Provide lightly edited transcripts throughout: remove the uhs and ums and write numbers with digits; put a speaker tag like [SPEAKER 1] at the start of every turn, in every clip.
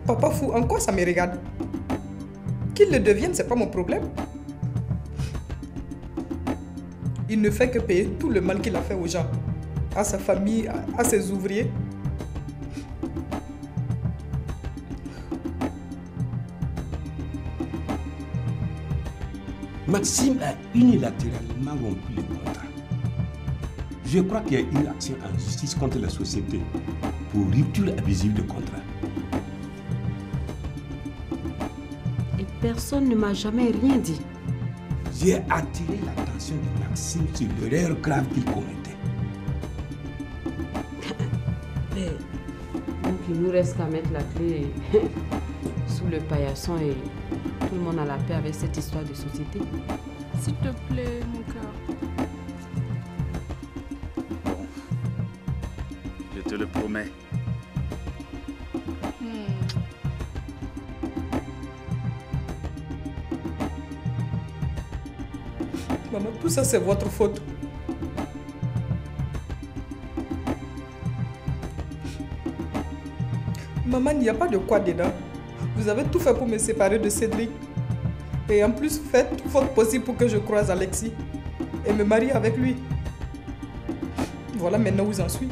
[SPEAKER 1] Papa fou, en quoi ça me regarde? Qu'il le devienne, c'est pas mon problème. Il ne fait que payer tout le mal qu'il a fait aux gens, à sa famille, à ses ouvriers.
[SPEAKER 2] Maxime a unilatéralement rompu le contrat. Je crois qu'il y a une action en justice contre la société pour rupture abusive de contrat.
[SPEAKER 3] Et personne ne m'a jamais rien dit.
[SPEAKER 2] J'ai attiré l'attention de Maxime sur l'erreur grave qu'il commettait.
[SPEAKER 3] Mais, donc il nous reste qu'à mettre la clé sous le paillasson et tout le monde a la paix avec cette histoire de société.
[SPEAKER 4] S'il te plaît, mon cœur.
[SPEAKER 5] Je te le promets.
[SPEAKER 1] Maman, tout ça c'est votre faute. Maman, il n'y a pas de quoi dedans. Vous avez tout fait pour me séparer de Cédric. Et en plus, faites tout votre possible pour que je croise Alexis et me marie avec lui. Voilà maintenant où j'en suis.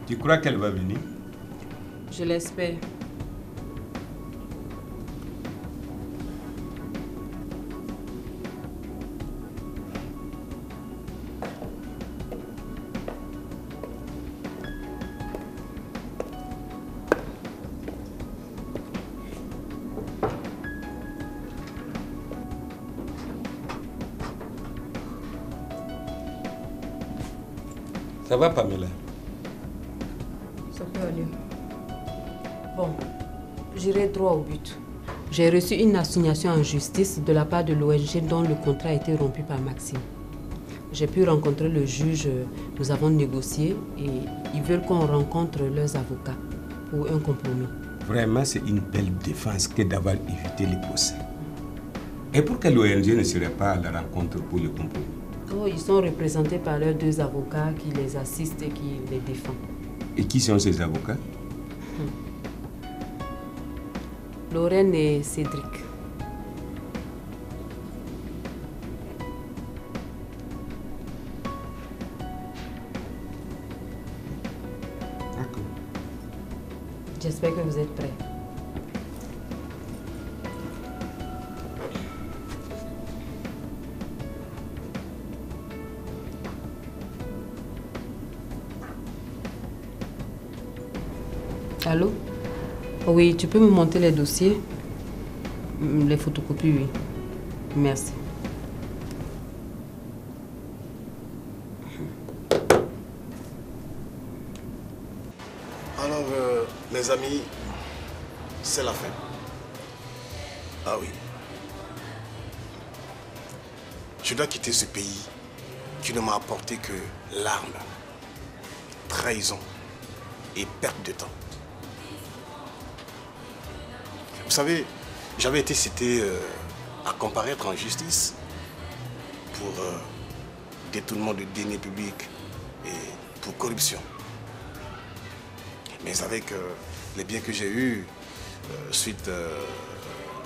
[SPEAKER 2] Tu crois qu'elle va venir?
[SPEAKER 3] Je l'espère.
[SPEAKER 2] Ça va, Pamela?
[SPEAKER 3] Ça peut aller. Bon, j'irai droit au but. J'ai reçu une assignation en justice de la part de l'ONG dont le contrat a été rompu par Maxime. J'ai pu rencontrer le juge, nous avons négocié et ils veulent qu'on rencontre leurs avocats pour un compromis.
[SPEAKER 2] Vraiment, c'est une belle défense que d'avoir évité les procès. Et pourquoi l'ONG ne serait pas à la rencontre pour le compromis?
[SPEAKER 3] Oh, ils sont représentés par leurs deux avocats qui les assistent et qui les défendent.
[SPEAKER 2] Et qui sont ces avocats?
[SPEAKER 3] Lorraine et Cédric.
[SPEAKER 2] D'accord.
[SPEAKER 3] J'espère que vous êtes prêts. Allô? Oui, tu peux me monter les dossiers? Les photocopies, oui. Merci.
[SPEAKER 5] Alors, mes amis, c'est la fin. Ah oui. Je dois quitter ce pays qui ne m'a apporté que larmes, trahison et perte de temps. Vous savez, j'avais été cité à comparaître en justice pour détournement de deniers publics et pour corruption. Mais avec les biens que j'ai eus suite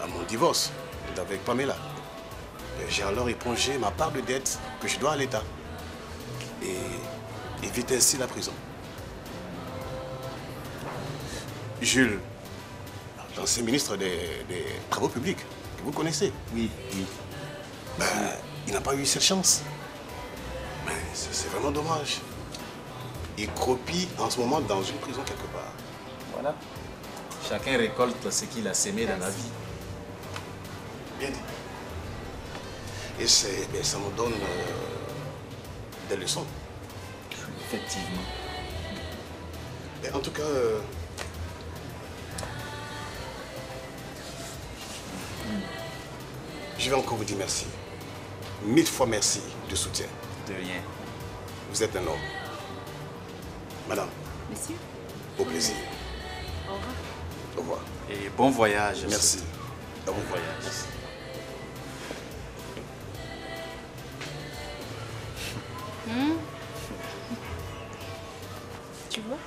[SPEAKER 5] à mon divorce avec Pamela, j'ai alors épongé ma part de dette que je dois à l'État et éviter ainsi la prison. Jules, l'ancien ministre des Travaux publics, que vous connaissez.
[SPEAKER 2] Oui, oui.
[SPEAKER 5] Ben, il n'a pas eu cette chance. Mais c'est vraiment dommage. Il cropie en ce moment dans une prison quelque part.
[SPEAKER 6] Voilà. Chacun récolte ce qu'il a sémé dans la vie.
[SPEAKER 5] Bien dit. Et ça me donne des leçons.
[SPEAKER 6] Effectivement.
[SPEAKER 5] Et en tout cas, je vais encore vous dire merci. 1000 fois merci de soutien.
[SPEAKER 6] De rien.
[SPEAKER 5] Vous êtes un homme. Madame.
[SPEAKER 4] Monsieur.
[SPEAKER 5] Au plaisir.
[SPEAKER 4] Au revoir.
[SPEAKER 5] Au revoir.
[SPEAKER 6] Et bon voyage.
[SPEAKER 5] Merci.
[SPEAKER 6] Bon voyage.
[SPEAKER 5] Merci.
[SPEAKER 4] Tu vois?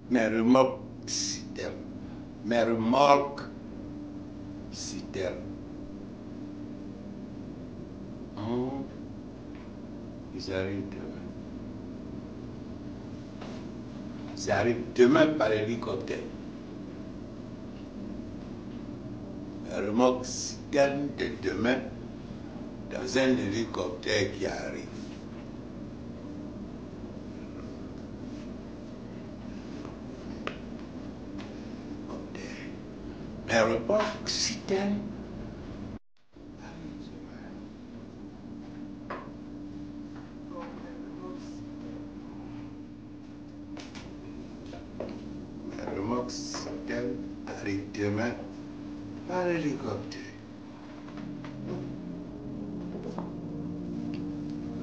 [SPEAKER 2] Mes remorques citernes. Mes remorques citernes. Oh, ils arrivent demain. Ils arrivent demain par hélicoptère. Mes remorques citernes de demain dans un hélicoptère qui arrive. Mes remorques citernes. Mes remorques citernes arrivent demain par hélicoptère.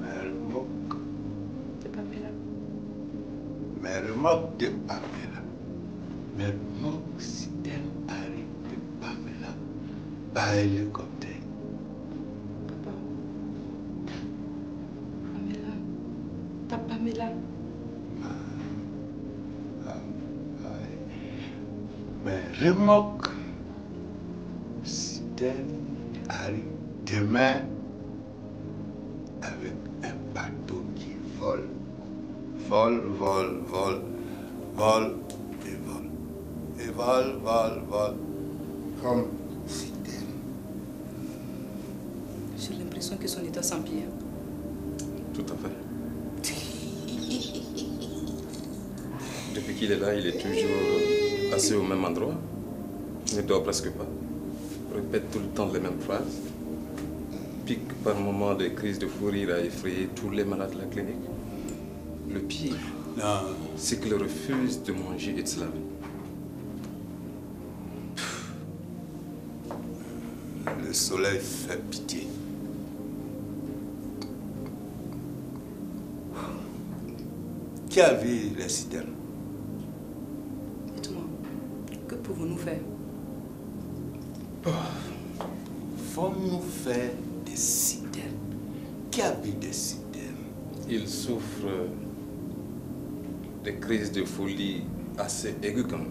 [SPEAKER 2] Mes remorques de Pamela. Mes remorques de Pamela. Mes remorques citernes arrivent de Pamela par hélicoptère.
[SPEAKER 7] Papa. Pamela. Ta Pamela.
[SPEAKER 2] Mes remorques citernes arrivent demain avec un bateau qui vole. Vole, vole, vole, vole et vole. Et vole, vole, vole. Comme citerne.
[SPEAKER 7] J'ai l'impression que son état s'empire.
[SPEAKER 8] Tout à fait. Depuis qu'il est là, il est toujours assis au même endroit. Il ne dort presque pas. Répète tout le temps les mêmes phrases. Pique par moments des crises de fou rire à effrayer tous les malades de la clinique. Le pire, c'est qu'il refuse de manger et de se laver.
[SPEAKER 2] soleil fait pitié. Qui a vu les citernes?
[SPEAKER 7] Dites-moi, que pouvons-nous faire?
[SPEAKER 2] Faut-nous faire des citernes? Qui a vu des citernes?
[SPEAKER 8] Il souffre de crises de folie assez aiguës quand même.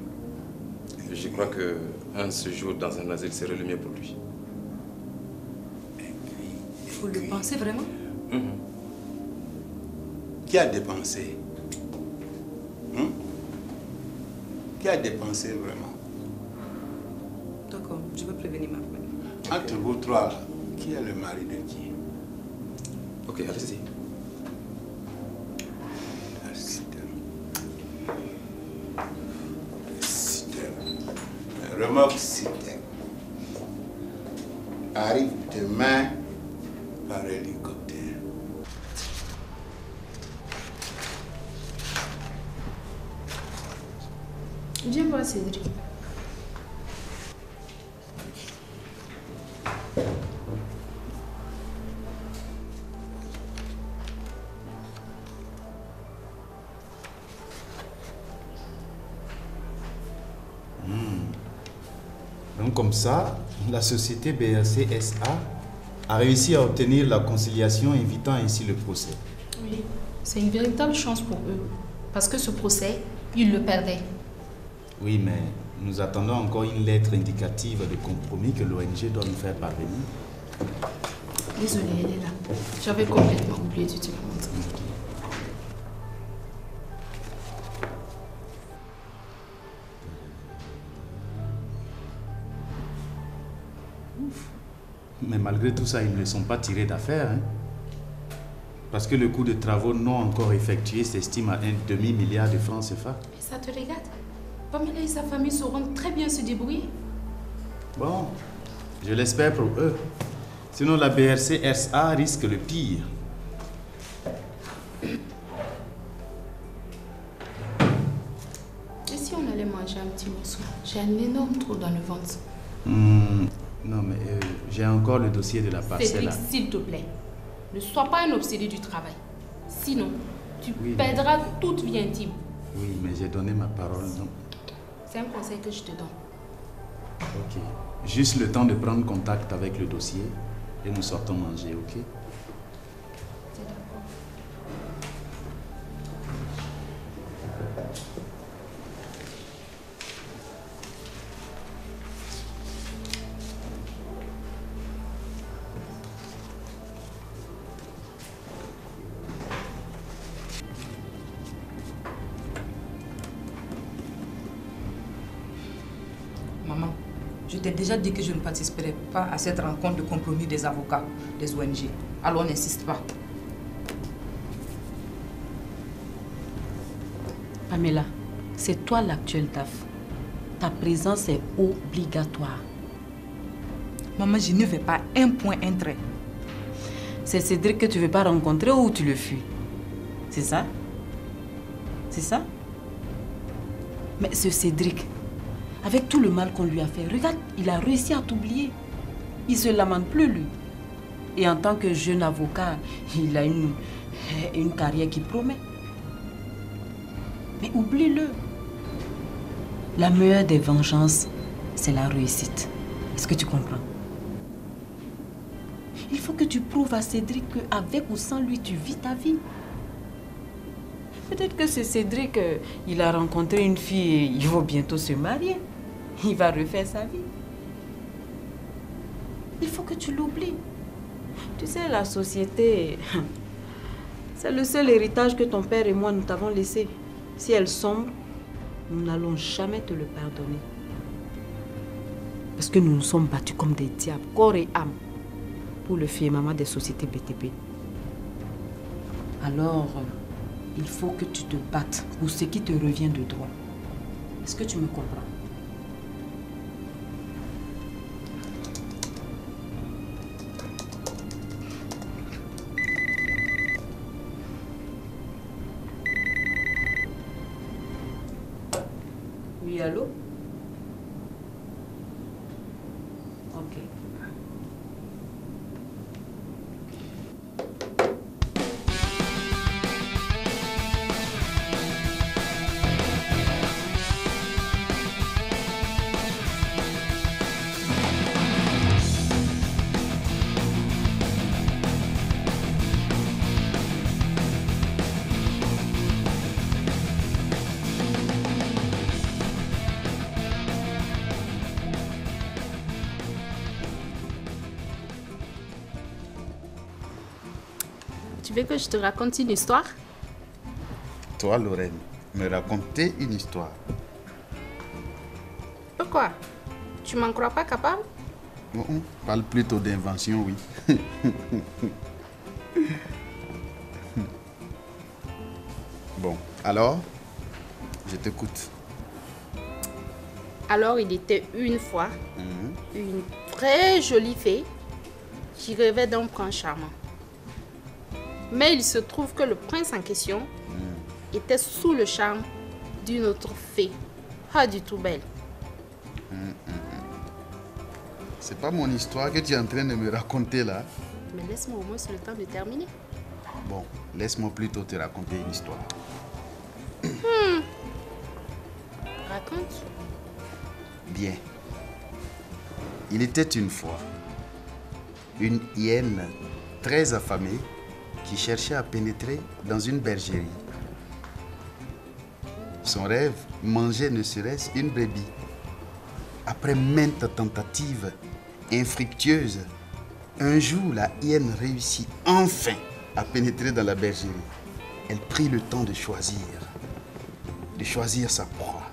[SPEAKER 8] Je crois qu'un séjour dans un asile serait le mieux pour lui.
[SPEAKER 7] Vous le pensez vraiment?
[SPEAKER 2] Qui a dépensé? Qui a dépensé vraiment?
[SPEAKER 7] D'accord, je vais prévenir ma femme.
[SPEAKER 2] Entre vous trois, là, qui est le mari de qui?
[SPEAKER 8] Ok, allez-y.
[SPEAKER 2] La citerne. Remorque citerne arrive demain par hélicoptère.
[SPEAKER 4] Viens voir Cédric.
[SPEAKER 9] Donc comme ça, la société BRC SA a réussi à obtenir la conciliation, évitant ainsi le procès.
[SPEAKER 4] Oui, c'est une véritable chance pour eux. Parce que ce procès, ils le perdaient.
[SPEAKER 9] Oui, mais nous attendons encore une lettre indicative de compromis que l'ONG doit nous faire parvenir.
[SPEAKER 4] Désolée, elle est là. J'avais complètement oublié de te la montrer.
[SPEAKER 9] Mais malgré tout ça, ils ne sont pas tirés d'affaire. Hein? Parce que le coût de travaux non encore effectués s'estime à un demi-milliard de francs CFA.
[SPEAKER 4] Mais ça te regarde. Pamela et sa famille sauront très bien se débrouiller.
[SPEAKER 9] Bon, je l'espère pour eux. Sinon, la BRC SA risque le pire.
[SPEAKER 4] Et si on allait manger un petit morceau? J'ai un énorme trou dans le ventre.
[SPEAKER 9] Non, mais j'ai encore le dossier de la parcelle.
[SPEAKER 4] Cédric, s'il te plaît, ne sois pas un obsédé du travail. Sinon, tu perdras toute vie intime.
[SPEAKER 9] Oui, mais j'ai donné ma parole. Donc...
[SPEAKER 4] C'est un conseil que je te donne.
[SPEAKER 9] Ok. Juste le temps de prendre contact avec le dossier et nous sortons manger, ok?
[SPEAKER 4] C'est d'accord.
[SPEAKER 7] Maman, je t'ai déjà dit que je ne participerai pas à cette rencontre de compromis des avocats des ONG. Alors n'insiste pas.
[SPEAKER 3] Pamela, c'est toi l'actuel DAF. Ta présence est obligatoire.
[SPEAKER 7] Maman, je ne vais pas un point, un trait.
[SPEAKER 3] C'est Cédric que tu ne veux pas rencontrer ou tu le fuis? C'est ça? C'est ça? Mais ce Cédric, avec tout le mal qu'on lui a fait, regarde, il a réussi à t'oublier. Il ne se lamente plus, lui. Et en tant que jeune avocat, il a une carrière qui promet. Mais oublie-le. La meilleure des vengeances, c'est la réussite. Est-ce que tu comprends? Il faut que tu prouves à Cédric qu'avec ou sans lui, tu vis ta vie. Peut-être que c'est Cédric, il a rencontré une fille et il va bientôt se marier. Il va refaire sa vie. Il faut que tu l'oublies. Tu sais, la société, c'est le seul héritage que ton père et moi nous t'avons laissé. Si elle sombre, nous n'allons jamais te le pardonner. Parce que nous nous sommes battus comme des diables, corps et âme, pour le firmament des sociétés BTP. Alors, il faut que tu te battes pour ce qui te revient de droit. Est-ce que tu me comprends? Oui, allô? Ok.
[SPEAKER 4] Tu veux que je te raconte une histoire?
[SPEAKER 9] Toi, Lorraine, me raconter une histoire.
[SPEAKER 4] Pourquoi? Tu m'en crois pas capable?
[SPEAKER 9] Parle plutôt d'invention, oui. Bon, alors, je t'écoute.
[SPEAKER 4] Alors, il était une fois une très jolie fée qui rêvait d'un prince charmant. Mais il se trouve que le prince en question était sous le charme d'une autre fée, pas du tout belle.
[SPEAKER 9] C'est pas mon histoire que tu es en train de me raconter là.
[SPEAKER 4] Mais laisse-moi au moins le temps de terminer.
[SPEAKER 9] Bon, laisse-moi plutôt te raconter une histoire.
[SPEAKER 4] Raconte.
[SPEAKER 9] Bien. Il était une fois une hyène très affamée qui cherchait à pénétrer dans une bergerie. Son rêve, manger ne serait-ce une brebis. Après maintes tentatives infructueuses, un jour, la hyène réussit enfin à pénétrer dans la bergerie. Elle prit le temps de choisir sa proie.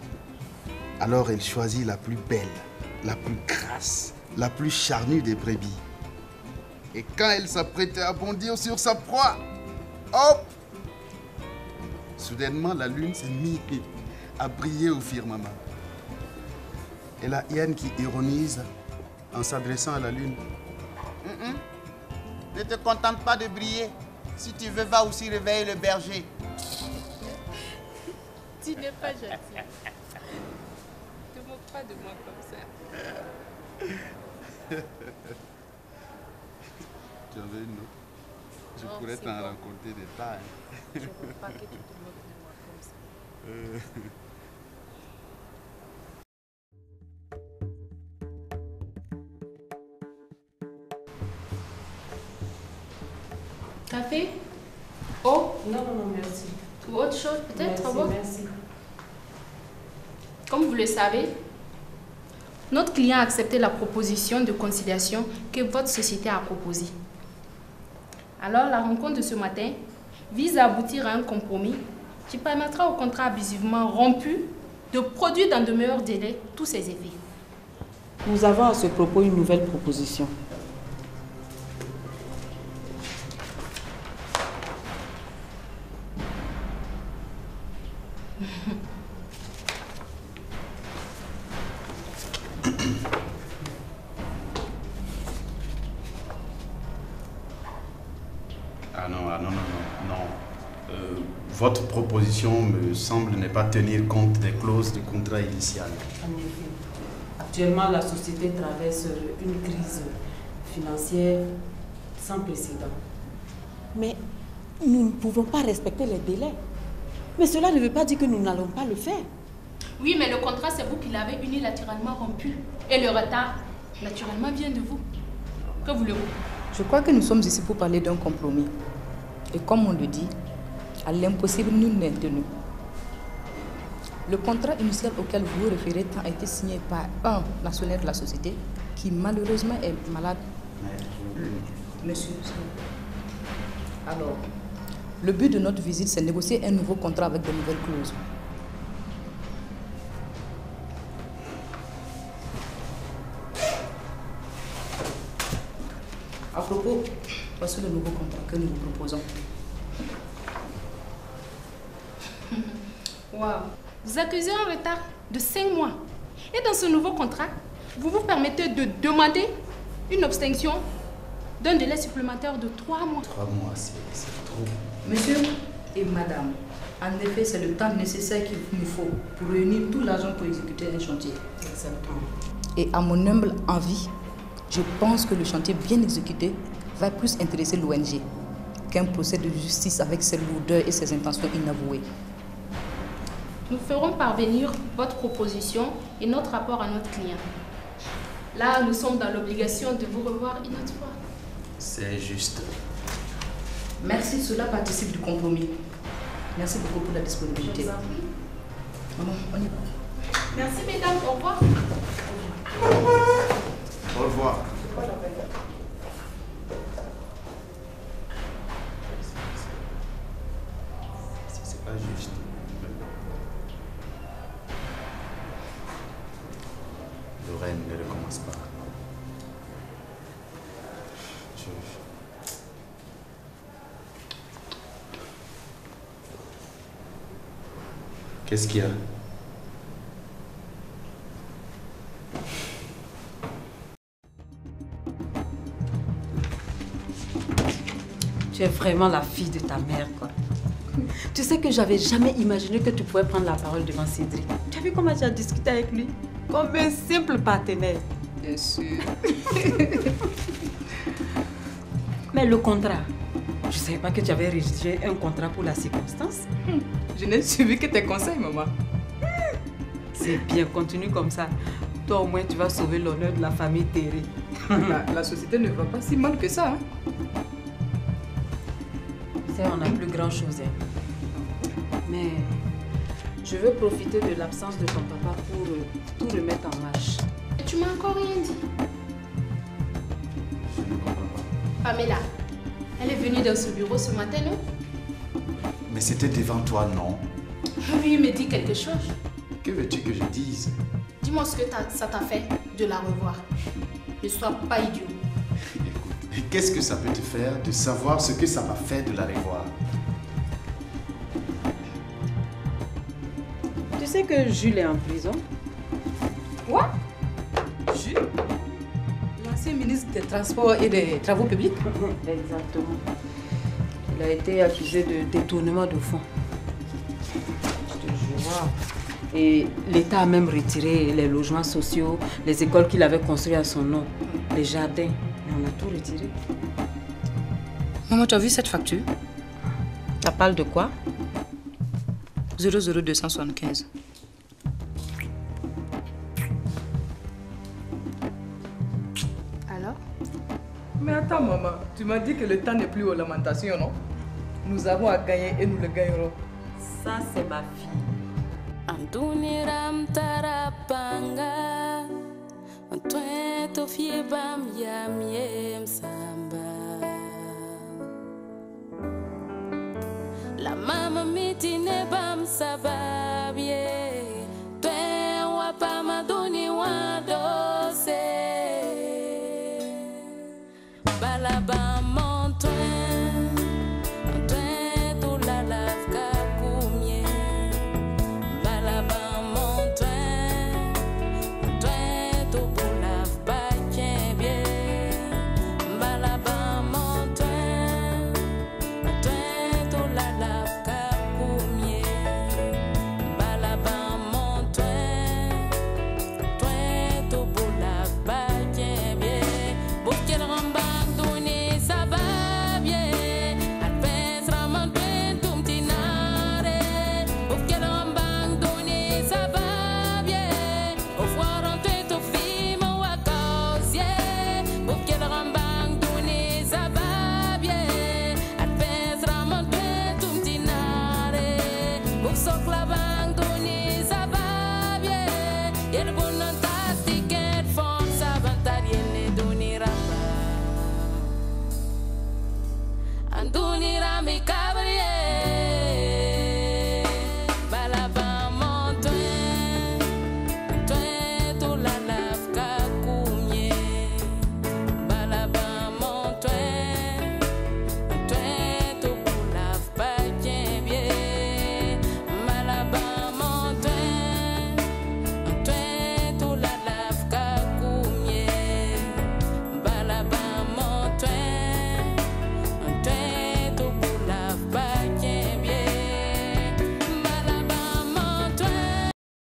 [SPEAKER 9] Alors elle choisit la plus belle, la plus grasse, la plus charnue des brebis. Et quand elle s'apprêtait à bondir sur sa proie, hop! Soudainement, la lune s'est mise à briller au firmament. Et la hyène qui ironise en s'adressant à la lune. Ne te contente pas de briller. Si tu veux, va aussi réveiller le berger.
[SPEAKER 4] Tu n'es pas gentil. Ne te moque pas de moi comme ça.
[SPEAKER 9] Tu en veux une autre? Je pourrais t'en raconter des tas.
[SPEAKER 4] Je ne veux pas que tu te moques de moi comme ça. Café? Oh?
[SPEAKER 3] Non, merci.
[SPEAKER 4] Ou autre chose peut-être?
[SPEAKER 3] Merci.
[SPEAKER 4] Comme vous le savez, notre client a accepté la proposition de conciliation que votre société a proposée. Alors, la rencontre de ce matin vise à aboutir à un compromis qui permettra au contrat abusivement rompu de produire dans de meilleurs délais tous ses effets.
[SPEAKER 10] Nous avons à ce propos une nouvelle proposition.
[SPEAKER 9] Non. Votre proposition me semble ne pas tenir compte des clauses du contrat initial.
[SPEAKER 3] En effet. Actuellement, la société traverse une crise financière sans précédent.
[SPEAKER 10] Mais nous ne pouvons pas respecter les délais. Mais cela ne veut pas dire que nous n'allons pas le faire.
[SPEAKER 4] Oui, mais le contrat, c'est vous qui l'avez unilatéralement rompu. Et le retard, naturellement, vient de vous. Que voulez-vous?
[SPEAKER 7] Je crois que nous sommes ici pour parler d'un compromis. Et comme on le dit, à l'impossible, nul n'est tenu. Le contrat initial auquel vous vous référez a été signé par un actionnaire de la société qui malheureusement est malade. Monsieur. Alors, le but de notre visite, c'est de négocier un nouveau contrat avec de nouvelles clauses. À propos, voici le nouveau contrat que nous vous proposons.
[SPEAKER 4] Waouh! Vous accusez un retard de 5 mois. Et dans ce nouveau contrat, vous vous permettez de demander une abstention d'un délai supplémentaire de 3 mois.
[SPEAKER 9] 3 mois, c'est trop.
[SPEAKER 7] Monsieur et madame, en effet, c'est le temps nécessaire qu'il nous faut pour réunir tout l'argent pour exécuter un chantier.
[SPEAKER 3] Exactement.
[SPEAKER 7] Et à mon humble envie, je pense que le chantier bien exécuté va plus intéresser l'ONG qu'un procès de justice avec ses lourdeurs et ses intentions inavouées.
[SPEAKER 4] Nous ferons parvenir votre proposition et notre rapport à notre client. Là, nous sommes dans l'obligation de vous revoir une autre fois.
[SPEAKER 9] C'est juste.
[SPEAKER 7] Merci, cela participe du compromis. Merci beaucoup pour la disponibilité.
[SPEAKER 4] Je vous en prie.
[SPEAKER 7] Maman, on y va.
[SPEAKER 4] Merci mesdames, au revoir.
[SPEAKER 9] Au revoir.
[SPEAKER 11] haine ne recommence pas. Qu'est-ce qu'il y a?
[SPEAKER 3] Tu es vraiment la fille de ta mère, quoi. Tu sais que j'avais jamais imaginé que tu pouvais prendre la parole devant Cédric. Tu as vu comment j'ai discuté avec lui? Comme un simple partenaire.
[SPEAKER 7] Bien sûr.
[SPEAKER 3] Mais le contrat, je ne savais pas que tu avais rédigé un contrat pour la circonstance.
[SPEAKER 7] Je n'ai suivi que tes conseils, maman.
[SPEAKER 3] C'est bien, continue comme ça. Toi, au moins, tu vas sauver l'honneur de la famille Théré.
[SPEAKER 7] La société ne va pas si mal que ça. Hein?
[SPEAKER 3] On n'a plus grand chose. Mais je veux profiter de l'absence de ton papa pour tout remettre en marche.
[SPEAKER 4] Et tu m'as encore rien dit.
[SPEAKER 11] Je ne comprends pas.
[SPEAKER 4] Pamela, elle est venue dans ce bureau ce matin, non?
[SPEAKER 11] Mais c'était devant toi, non?
[SPEAKER 4] Oui, mais dis quelque chose.
[SPEAKER 11] Que veux-tu que je dise?
[SPEAKER 4] Dis-moi ce que ça t'a fait de la revoir. Ne sois pas idiot.
[SPEAKER 11] Et qu'est-ce que ça peut te faire de savoir ce que ça m'a fait de la revoir?
[SPEAKER 3] Tu sais que Jules est en prison?
[SPEAKER 7] Quoi? Jules? L'ancien ministre des Transports et des Travaux publics?
[SPEAKER 3] Exactement. Il a été accusé de détournement de fonds. Je te jure. Et l'État a même retiré les logements sociaux, les écoles qu'il avait construites à son nom, les jardins. On a tout retiré.
[SPEAKER 7] Maman, tu as vu cette facture?
[SPEAKER 3] Ça parle de quoi?
[SPEAKER 7] 00275.
[SPEAKER 4] Alors?
[SPEAKER 7] Mais attends, maman. Tu m'as dit que le temps n'est plus aux lamentations, non? Nous avons à gagner et nous le gagnerons.
[SPEAKER 3] Ça, c'est ma fille.
[SPEAKER 12] Anduniram tarapanga. Antoine Tofie Bam Yamie.